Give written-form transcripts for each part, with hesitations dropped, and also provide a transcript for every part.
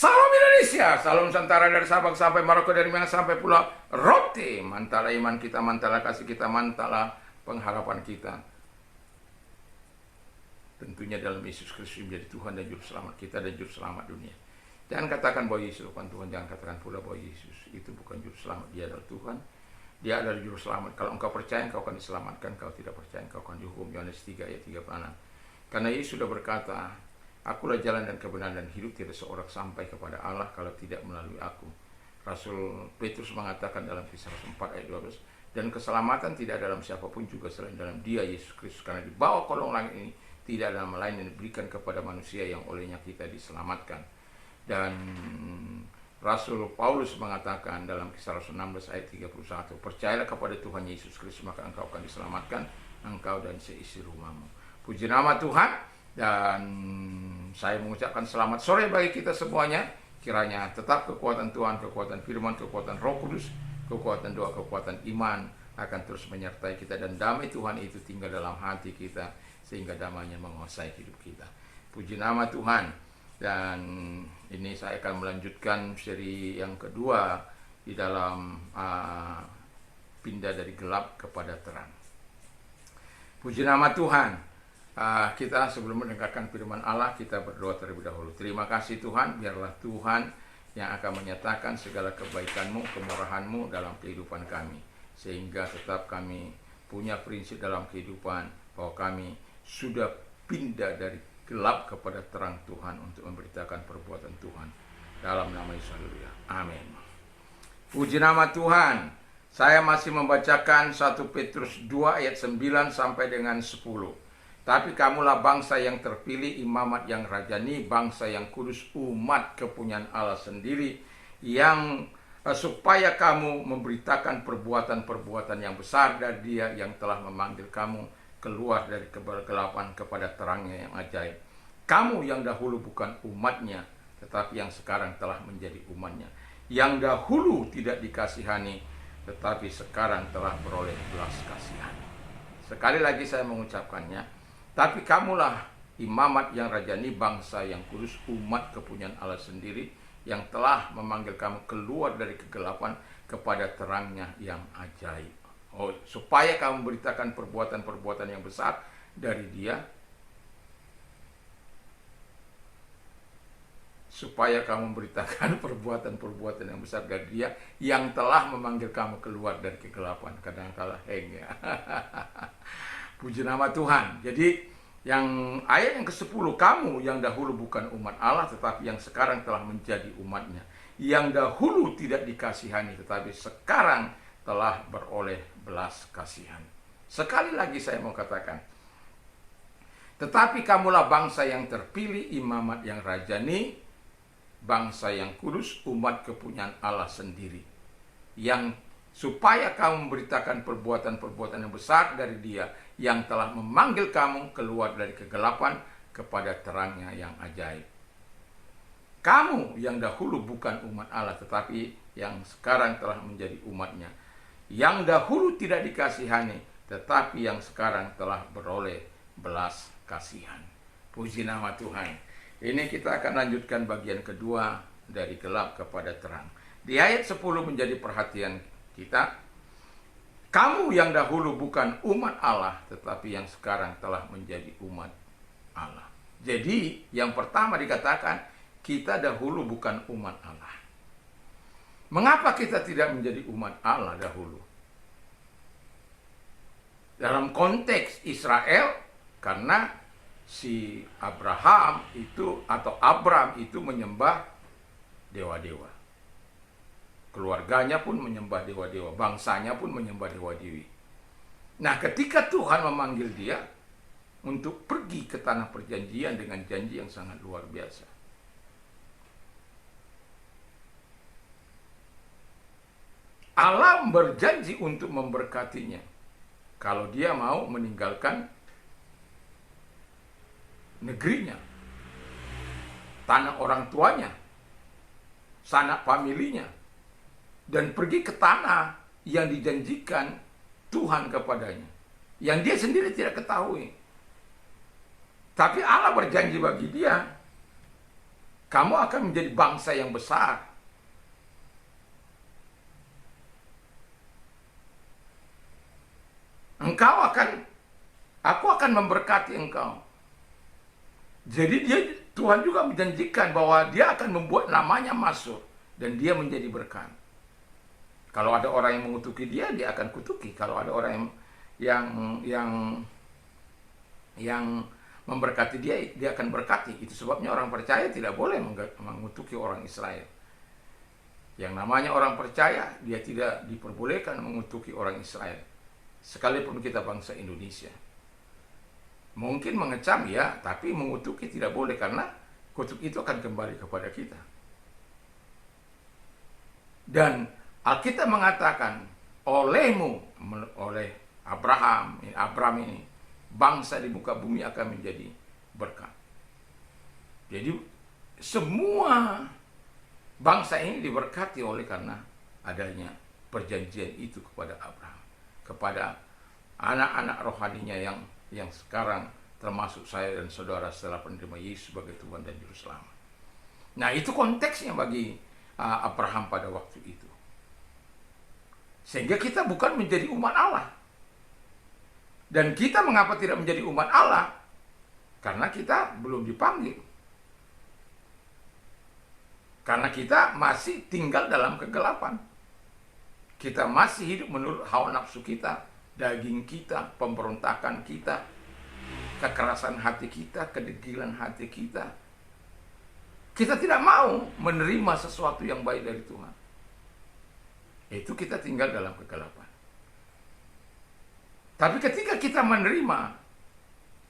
Salam Indonesia, salam Nusantara dari Sabang sampai Maroko, dari Minang sampai Pulau Rote. Mantalah iman kita, mantalah kasih kita, mantalah pengharapan kita. Tentunya dalam Yesus Kristus menjadi Tuhan dan Juru Selamat kita dan Juru Selamat dunia. Jangan katakan bahwa Yesus bukan Tuhan, jangan katakan pula bahwa Yesus itu bukan Juru Selamat. Dia adalah Tuhan, Dia adalah Juru Selamat. Kalau engkau percaya, engkau akan diselamatkan. Kalau tidak percaya, engkau akan dihukum. Yohanes 3 ayat 36. Karena Yesus sudah berkata, Akulah jalan dan kebenaran dan hidup, tidak seorang sampai kepada Allah kalau tidak melalui aku. Rasul Petrus mengatakan dalam Kisah Rasul 4 ayat 12, dan keselamatan tidak dalam siapapun juga selain dalam Dia, Yesus Kristus. Karena di bawah kolong langit ini tidak ada nama lain yang diberikan kepada manusia yang olehnya kita diselamatkan. Dan Rasul Paulus mengatakan dalam Kisah Rasul 16 ayat 31, percayalah kepada Tuhan Yesus Kristus, maka engkau akan diselamatkan, engkau dan seisi rumahmu. Puji nama Tuhan. Dan saya mengucapkan selamat sore bagi kita semuanya. Kiranya tetap kekuatan Tuhan, kekuatan firman, kekuatan Roh Kudus, kekuatan doa, kekuatan iman akan terus menyertai kita, dan damai Tuhan itu tinggal dalam hati kita sehingga damainya menguasai hidup kita. Puji nama Tuhan. Dan ini saya akan melanjutkan seri yang kedua di dalam pindah dari gelap kepada terang. Puji nama Tuhan. Kita sebelum mendengarkan firman Allah, kita berdoa terlebih dahulu. Terima kasih Tuhan, biarlah Tuhan yang akan menyatakan segala kebaikan-Mu, kemurahan-Mu dalam kehidupan kami, sehingga tetap kami punya prinsip dalam kehidupan bahwa kami sudah pindah dari gelap kepada terang Tuhan untuk memberitakan perbuatan Tuhan. Dalam nama Yesus, haleluya. Amin. Puji nama Tuhan. Saya masih membacakan 1 Petrus 2 ayat 9 sampai dengan 10. Tapi kamulah bangsa yang terpilih, imamat yang rajani, bangsa yang kudus, umat kepunyaan Allah sendiri, yang supaya kamu memberitakan perbuatan-perbuatan yang besar dari Dia yang telah memanggil kamu keluar dari kegelapan kepada terangnya yang ajaib. Kamu yang dahulu bukan umatnya, tetapi yang sekarang telah menjadi umatnya. Yang dahulu tidak dikasihani, tetapi sekarang telah beroleh belas kasihan. Sekali lagi saya mengucapkannya. Tapi kamulah imamat yang rajani, bangsa yang kudus, umat kepunyaan Allah sendiri, yang telah memanggil kamu keluar dari kegelapan kepada terangnya yang ajaib. Supaya kamu memberitakan perbuatan-perbuatan yang besar dari Dia, supaya kamu memberitakan perbuatan-perbuatan yang besar dari Dia yang telah memanggil kamu keluar dari kegelapan. Kadang-kala heng ya. Puji nama Tuhan. Jadi yang ayat yang ke-10, kamu yang dahulu bukan umat Allah, tetapi yang sekarang telah menjadi umatnya. Yang dahulu tidak dikasihani, tetapi sekarang telah beroleh belas kasihan. Sekali lagi saya mau katakan, tetapi kamulah bangsa yang terpilih, imamat yang rajani, bangsa yang kudus, umat kepunyaan Allah sendiri, yang supaya kamu memberitakan perbuatan-perbuatan yang besar dari Dia yang telah memanggil kamu keluar dari kegelapan kepada terangnya yang ajaib. Kamu yang dahulu bukan umat Allah, tetapi yang sekarang telah menjadi umatnya. Yang dahulu tidak dikasihani, tetapi yang sekarang telah beroleh belas kasihan. Puji nama Tuhan. Ini kita akan lanjutkan bagian kedua dari gelap kepada terang. Di ayat 10 menjadi perhatian kita. Kamu yang dahulu bukan umat Allah, tetapi yang sekarang telah menjadi umat Allah. Jadi yang pertama dikatakan, kita dahulu bukan umat Allah. Mengapa kita tidak menjadi umat Allah dahulu? Dalam konteks Israel, karena si Abraham itu atau Abram itu menyembah dewa-dewa. Keluarganya pun menyembah dewa-dewa, bangsanya pun menyembah dewa-dewi. Nah, ketika Tuhan memanggil dia untuk pergi ke tanah perjanjian dengan janji yang sangat luar biasa. Allah berjanji untuk memberkatinya kalau dia mau meninggalkan negerinya, tanah orang tuanya, sanak familinya, dan pergi ke tanah yang dijanjikan Tuhan kepadanya, yang dia sendiri tidak ketahui. Tapi Allah berjanji bagi dia, Kamu akan menjadi bangsa yang besar. Aku akan memberkati engkau. Jadi Tuhan juga menjanjikan bahwa dia akan membuat namanya masuk dan dia menjadi berkat. Kalau ada orang yang mengutuki dia akan kutuki. Kalau ada orang yang memberkati dia akan berkati. Itu sebabnya orang percaya tidak boleh mengutuki orang Israel. Yang namanya orang percaya, dia tidak diperbolehkan mengutuki orang Israel. Sekalipun kita bangsa Indonesia. Mungkin mengecam ya, tapi mengutuki tidak boleh karena kutuk itu akan kembali kepada kita. Dan Alkitab mengatakan, olehmu, oleh Abraham ini, bangsa di muka bumi akan menjadi berkat. Jadi semua bangsa ini diberkati oleh karena adanya perjanjian itu kepada Abraham, kepada anak-anak rohaninya yang sekarang termasuk saya dan saudara setelah menerima Yesus sebagai Tuhan dan Juru Selamat. Nah, itu konteksnya bagi Abraham pada waktu itu. Sehingga kita bukan menjadi umat Allah. Dan kita mengapa tidak menjadi umat Allah? Karena kita belum dipanggil. Karena kita masih tinggal dalam kegelapan. Kita masih hidup menurut hawa nafsu kita, daging kita, pemberontakan kita, kekerasan hati kita, kedegilan hati kita. Kita tidak mau menerima sesuatu yang baik dari Tuhan. Itu kita tinggal dalam kegelapan. Tapi ketika kita menerima,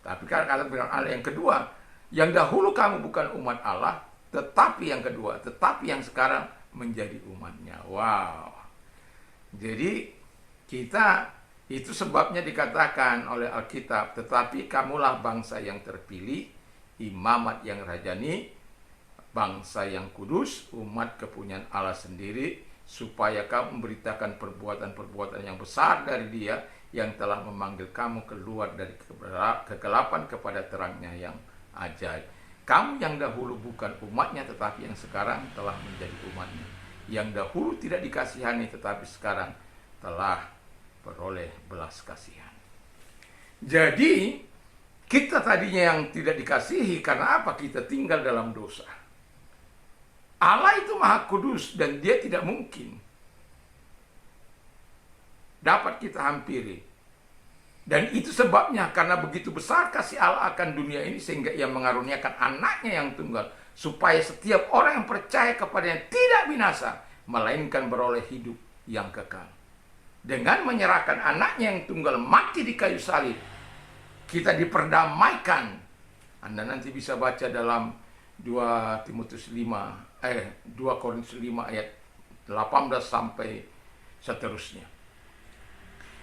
tapi kata Allah yang kedua, yang dahulu kamu bukan umat Allah, tetapi yang kedua, tetapi yang sekarang menjadi umatnya. Wow. Jadi kita, itu sebabnya dikatakan oleh Alkitab, tetapi kamulah bangsa yang terpilih, imamat yang rajani, bangsa yang kudus, umat kepunyaan Allah sendiri, supaya kamu memberitakan perbuatan-perbuatan yang besar dari Dia yang telah memanggil kamu keluar dari kegelapan kepada terangnya yang ajaib. Kamu yang dahulu bukan umatnya, tetapi yang sekarang telah menjadi umatnya. Yang dahulu tidak dikasihani, tetapi sekarang telah beroleh belas kasihan. Jadi, kita tadinya yang tidak dikasihi, karena apa? Kita tinggal dalam dosa. Allah itu maha kudus dan dia tidak mungkin dapat kita hampiri. Dan itu sebabnya karena begitu besar kasih Allah akan dunia ini sehingga ia mengaruniakan anaknya yang tunggal supaya setiap orang yang percaya kepadanya tidak binasa melainkan beroleh hidup yang kekal. Dengan menyerahkan anaknya yang tunggal mati di kayu salib, kita diperdamaikan. Anda nanti bisa baca dalam 2 Korintus 5 ayat 18 sampai seterusnya.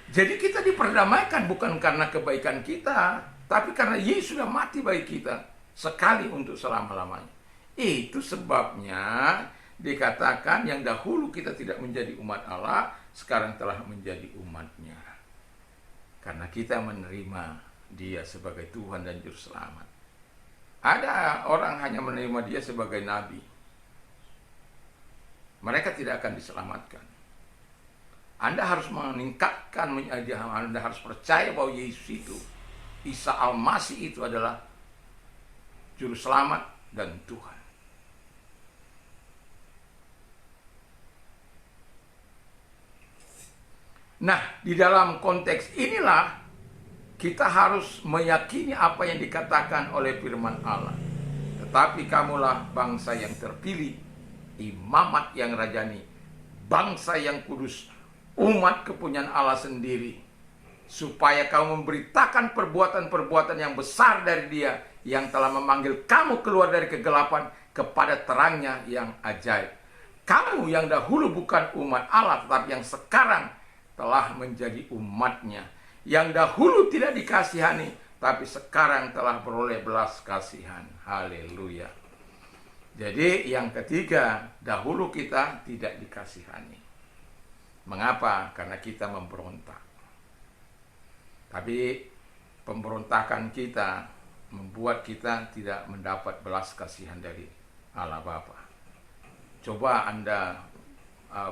Jadi kita diperdamaikan bukan karena kebaikan kita, tapi karena Yesus sudah mati bagi kita sekali untuk selama-lamanya. Itu sebabnya dikatakan yang dahulu kita tidak menjadi umat Allah, sekarang telah menjadi umatnya. Karena kita menerima Dia sebagai Tuhan dan Juru Selamat. Ada orang hanya menerima Dia sebagai nabi. Mereka tidak akan diselamatkan. Anda harus meningkatkan, Anda harus percaya bahwa Yesus itu, Isa Al-Masih itu adalah Juru Selamat dan Tuhan. Nah, di dalam konteks inilah kita harus meyakini apa yang dikatakan oleh firman Allah. Tetapi kamulah bangsa yang terpilih, imamat yang rajani, bangsa yang kudus, umat kepunyaan Allah sendiri, supaya kamu memberitakan perbuatan-perbuatan yang besar dari Dia yang telah memanggil kamu keluar dari kegelapan kepada terangnya yang ajaib. Kamu yang dahulu bukan umat Allah, tetapi yang sekarang telah menjadi umatnya. Yang dahulu tidak dikasihani, tapi sekarang telah beroleh belas kasihan. Haleluya. Jadi yang ketiga, dahulu kita tidak dikasihani. Mengapa? Karena kita memberontak. Tapi pemberontakan kita membuat kita tidak mendapat belas kasihan dari Allah Bapa. Coba Anda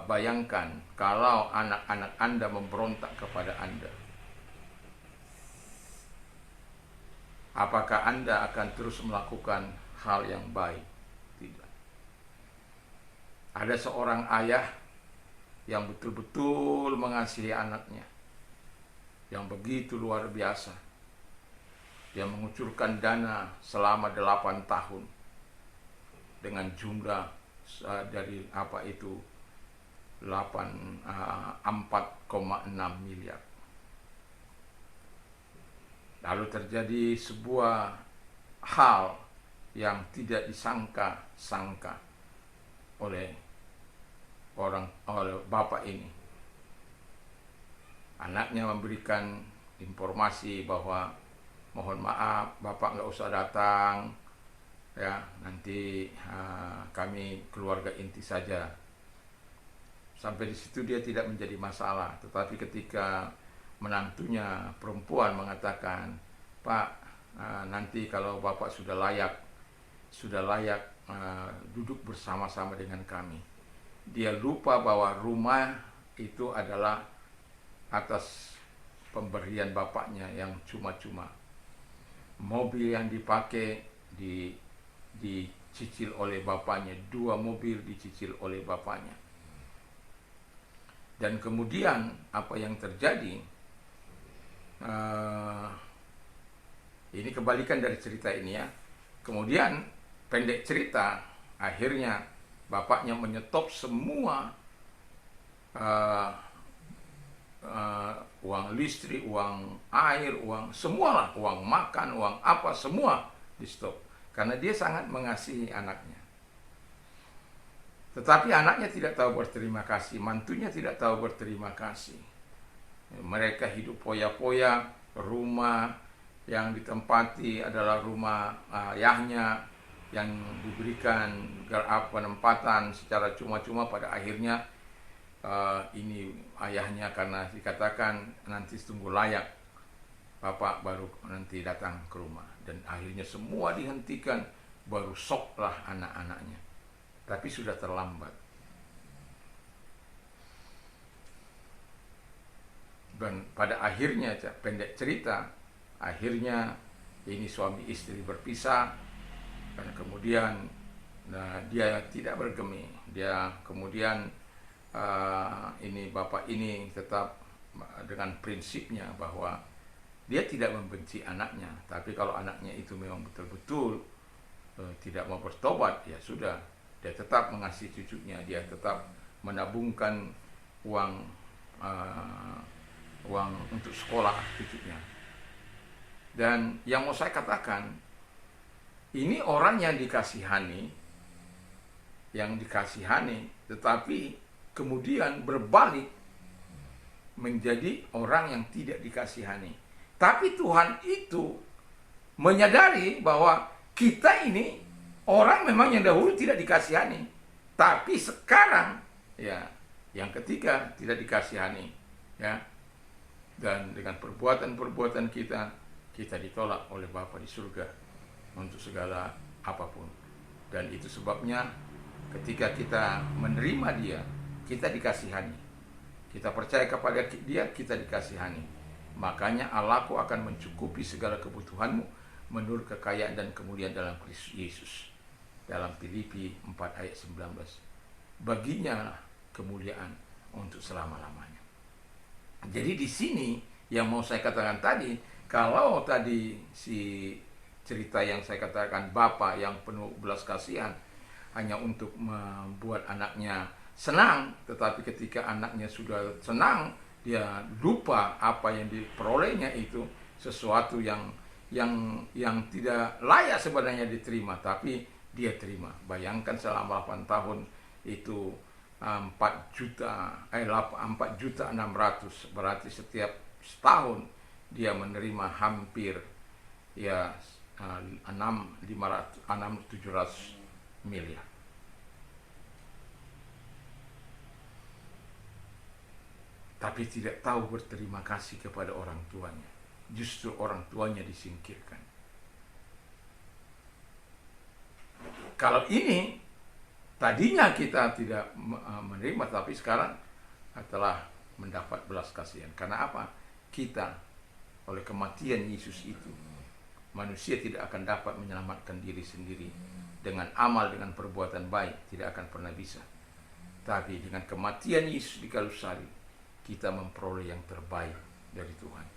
bayangkan kalau anak-anak Anda memberontak kepada Anda. Apakah Anda akan terus melakukan hal yang baik? Tidak. Ada seorang ayah yang betul-betul mengasihi anaknya, yang begitu luar biasa. Dia mengucurkan dana selama 8 tahun dengan jumlah dari 4,6 miliar. Lalu terjadi sebuah hal yang tidak disangka-sangka oleh bapak ini. Anaknya memberikan informasi bahwa mohon maaf, bapak nggak usah datang, ya nanti kami keluarga inti saja. Sampai di situ dia tidak menjadi masalah. Tetapi ketika menantunya perempuan mengatakan, Pak, nanti kalau bapak sudah layak duduk bersama-sama dengan kami. Dia lupa bahwa rumah itu adalah atas pemberian bapaknya yang cuma-cuma. Mobil yang dipakai dicicil oleh bapaknya, 2 mobil dicicil oleh bapaknya. Dan kemudian apa yang terjadi, ini kebalikan dari cerita ini ya. Kemudian pendek cerita, akhirnya bapaknya menyetop semua uang listrik, uang air, semualah, uang makan, uang apa, semua di stop. Karena dia sangat mengasihi anaknya. Tetapi anaknya tidak tahu berterima kasih, mantunya tidak tahu berterima kasih. Mereka hidup poya-poya, rumah yang ditempati adalah rumah ayahnya yang diberikan penempatan secara cuma-cuma. Pada akhirnya ini ayahnya karena dikatakan nanti tunggu layak, bapak baru nanti datang ke rumah. Dan akhirnya semua dihentikan, baru soklah anak-anaknya. Tapi sudah terlambat. Dan pada akhirnya, pendek cerita, akhirnya ini suami istri berpisah. Dan kemudian dia tidak bergeming. Dia kemudian ini bapak ini tetap dengan prinsipnya bahwa dia tidak membenci anaknya, tapi kalau anaknya itu memang betul-betul tidak mau bertobat, ya sudah, dia tetap mengasihi cucunya, dia tetap menabungkan uang untuk sekolah cucunya. Dan yang mau saya katakan, ini orang yang dikasihani, tetapi kemudian berbalik menjadi orang yang tidak dikasihani. Tapi Tuhan itu menyadari bahwa kita ini orang memang yang dahulu tidak dikasihani, tapi sekarang ya yang ketiga tidak dikasihani, ya. Dan dengan perbuatan-perbuatan kita ditolak oleh Bapa di surga untuk segala apapun. Dan itu sebabnya ketika kita menerima Dia, kita dikasihani. Kita percaya kepada Dia, kita dikasihani. Makanya Allahku akan mencukupi segala kebutuhanmu menurut kekayaan dan kemuliaan dalam Kristus Yesus. Dalam Filipi 4 ayat 19. Baginya kemuliaan untuk selama-lamanya. Jadi di sini yang mau saya katakan tadi, kalau tadi si cerita yang saya katakan bapak yang penuh belas kasihan hanya untuk membuat anaknya senang, tetapi ketika anaknya sudah senang, dia lupa apa yang diperolehnya itu sesuatu yang tidak layak sebenarnya diterima, tapi dia terima. Bayangkan selama 8 tahun itu 4.600.000, berarti setiap setahun dia menerima hampir ya 600-700 miliar. Tapi tidak tahu berterima kasih kepada orang tuanya. Justru orang tuanya disingkirkan. kalau ini tadinya kita tidak menerima, tapi sekarang telah mendapat belas kasihan. Karena apa? Kita oleh kematian Yesus itu, manusia tidak akan dapat menyelamatkan diri sendiri dengan amal, dengan perbuatan baik, tidak akan pernah bisa. Tapi dengan kematian Yesus di kayu salib, kita memperoleh yang terbaik dari Tuhan,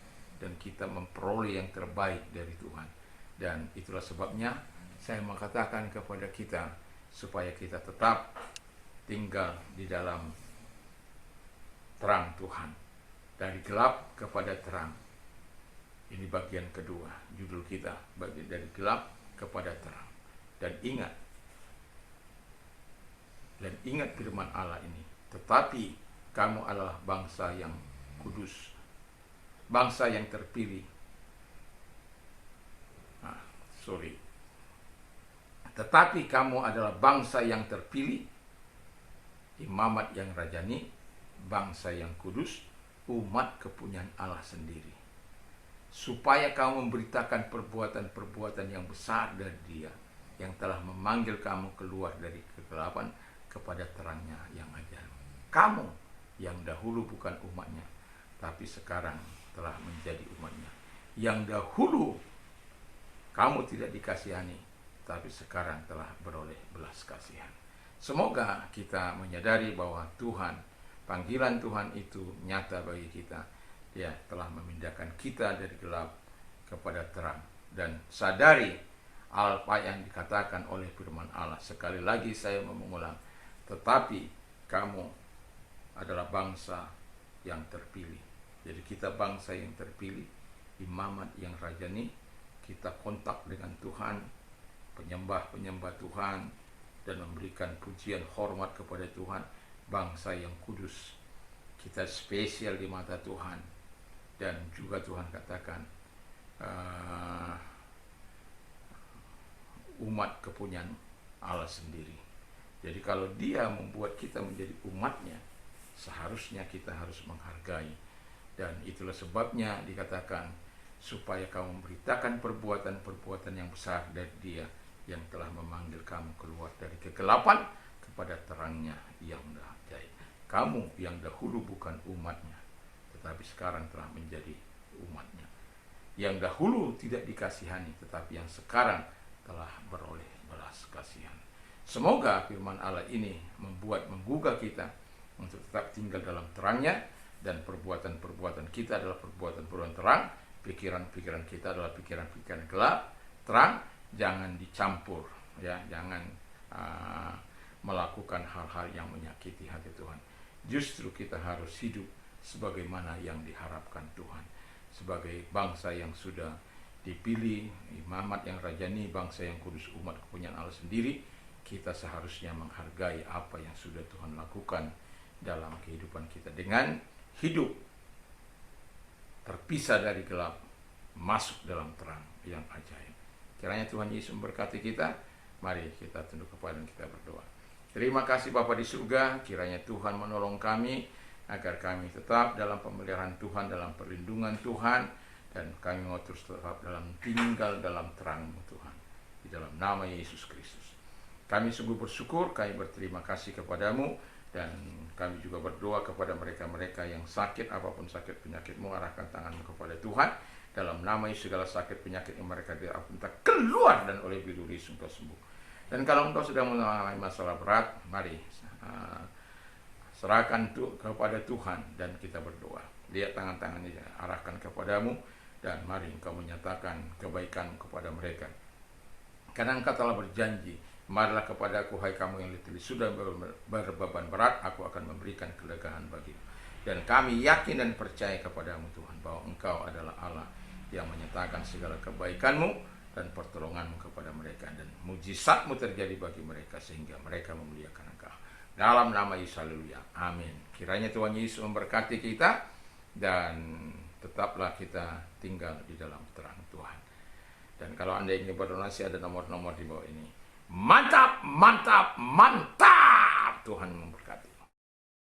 dan kita memperoleh yang terbaik dari Tuhan. Dan itulah sebabnya saya mengatakan kepada kita supaya kita tetap tinggal di dalam terang Tuhan, dari gelap kepada terang. Ini bagian kedua judul kita, bagian dari gelap kepada terang. Dan ingat firman Allah ini, tetapi kamu adalah bangsa yang kudus, bangsa yang terpilih. Tetapi kamu adalah bangsa yang terpilih, imamat yang rajani, bangsa yang kudus, umat kepunyaan Allah sendiri, supaya kamu memberitakan perbuatan-perbuatan yang besar dari Dia yang telah memanggil kamu keluar dari kegelapan kepada terangnya yang ajaib. Kamu yang dahulu bukan umatnya, tapi sekarang telah menjadi umatnya. Yang dahulu kamu tidak dikasihani, tapi sekarang telah beroleh belas kasihan. Semoga kita menyadari bahwa Tuhan, panggilan Tuhan itu nyata bagi kita. Dia telah memindahkan kita dari gelap kepada terang. Dan sadari apa yang dikatakan oleh firman Allah. Sekali lagi saya mengulang, tetapi kamu adalah bangsa yang terpilih. Jadi kita bangsa yang terpilih, imamat yang rajani. Kita kontak dengan Tuhan, penyembah Tuhan, dan memberikan pujian hormat kepada Tuhan. Bangsa yang kudus, kita spesial di mata Tuhan. Dan juga Tuhan katakan umat kepunyaan Allah sendiri. Jadi kalau Dia membuat kita menjadi umatnya, seharusnya kita harus menghargai. Dan itulah sebabnya dikatakan supaya kamu memberitakan perbuatan-perbuatan yang besar dari Dia yang telah memanggil kamu keluar dari kegelapan kepada terangnya yang ajaib. Kamu yang dahulu bukan umatnya, tetapi sekarang telah menjadi umatnya. Yang dahulu tidak dikasihani, tetapi yang sekarang telah beroleh belas kasihan. Semoga firman Allah ini menggugah kita untuk tetap tinggal dalam terangnya, dan perbuatan-perbuatan kita adalah perbuatan-perbuatan terang, pikiran-pikiran kita adalah pikiran-pikiran gelap, terang. Jangan dicampur, ya, jangan melakukan hal-hal yang menyakiti hati Tuhan. Justru kita harus hidup sebagaimana yang diharapkan Tuhan, sebagai bangsa yang sudah dipilih, imamat yang rajani, bangsa yang kudus, umat kepunyaan Allah sendiri. Kita seharusnya menghargai apa yang sudah Tuhan lakukan dalam kehidupan kita, dengan hidup terpisah dari gelap, masuk dalam terang yang ajaib. Kiranya Tuhan Yesus memberkati kita. Mari kita tunduk kepala dan kita berdoa. Terima kasih Bapa di surga, kiranya Tuhan menolong kami agar kami tetap dalam pemeliharaan Tuhan, dalam perlindungan Tuhan, dan kami mau terus tetap tinggal dalam terang-Mu Tuhan, di dalam nama Yesus Kristus. Kami sungguh bersyukur, kami berterima kasih kepadamu, dan kami juga berdoa kepada mereka-mereka yang sakit, apapun sakit penyakitmu, arahkan tanganmu kepada Tuhan. Dalam nama Yesus, segala sakit penyakit yang mereka minta keluar, dan oleh bidu Yesus engkau sembuh. Dan kalau engkau sedang mengalami masalah berat, mari serahkan kepada Tuhan, dan kita berdoa. Lihat tangan-tangannya, arahkan kepadamu, dan mari engkau menyatakan kebaikan kepada mereka. Karena engkau telah berjanji, marilah kepadaku hai kamu yang letih sudah berbeban berat, aku akan memberikan kelegaan bagimu. Dan kami yakin dan percaya kepadamu Tuhan, bahwa engkau adalah Allah yang menyatakan segala kebaikanmu dan pertolonganmu kepada mereka, dan mujizatmu terjadi bagi mereka sehingga mereka memuliakan engkau. Dalam nama Yesus, haleluya, amin. Kiranya Tuhan Yesus memberkati kita, dan tetaplah kita tinggal di dalam terang Tuhan. Dan kalau Anda ingin berdonasi, ada nomor-nomor di bawah ini. Mantap, mantap, mantap. Tuhan memberkati.